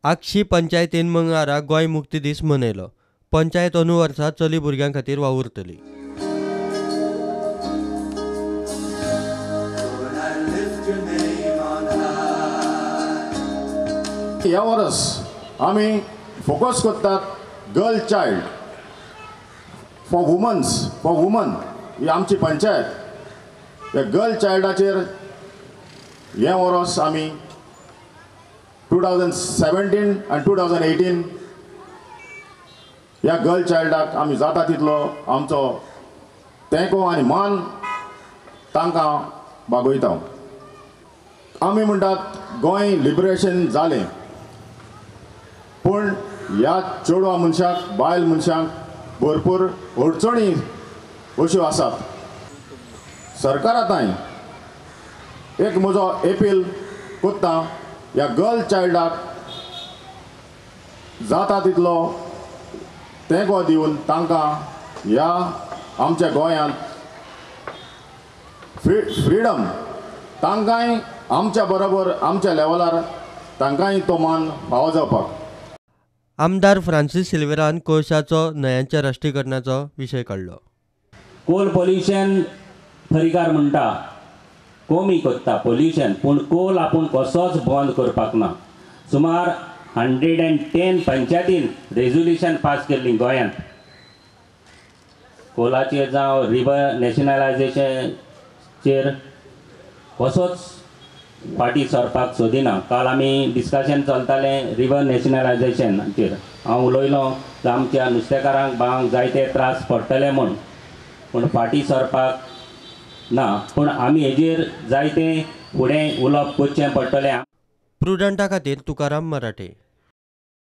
आगशी पंचायतीन मंगळारा गोंय मुक्ती दीस मनयलो। पंचायत अंदू वर्सा चली भुरग्यां खातीर वावुरतली। ह्या वर्स आमी फोकस करतात गर्ल चाइल्ड फॉर वुमन ही आमची पंचायत। या गर्ल चाइल्डाचेर हे वर्स आमी 2017 and 2018 ह्या गर्ल चाइल्डाक आमी जाता तितलो आमचो तेंको आनी मान तांकां बागयता। आमी म्हणटात गोंय लिबरेशन जालें, पूण ह्या चेडवा मनशाक बायल मनशाक भरपूर अडचणी अश्यो आसात। सरकारांताय एक म्हजो अपील कोत्ता, ह्या गर्ल चाइल्डाक जाता तितलो तेंको दिवन तांकां ह्या आमच्या गोंयांत फ्रीडम तांकांय आमच्या बरोबर आमच्या लेवलार तांकांय तो मान फावो जावपाक। आमदार फ्रांसीस सिल्वेरान कोळशाचो न्हंयांच्या राष्ट्रीयकरणाचो विशय काडलो। कोल पोल्युशन परिकार म्हणटा कमी करता पोल्युशन, पूण कोल आपूण कसोच बंद करपाक ना। सुमार 110 पंचायतीन रेजोल्यूशन पास केल्ली गोंयांत। कोलाचेर जावं रिवर नॅशनलायजेशनचेर कसोच फाटी सरपाक सोदिना। काल आमी डिस्कशन चलतालें रिवर नॅशनलायजेशनाचेर। हांव उलयलों आमच्या नुस्तेकारांक बांक जायते त्रास पडटले म्हूण, पूण फाटी सरपाक ना, पूण आमी हेजेर जायते फुडें उलोवप करचें पडटलें। प्रुडंटा खातीर तुकाराम मराठे।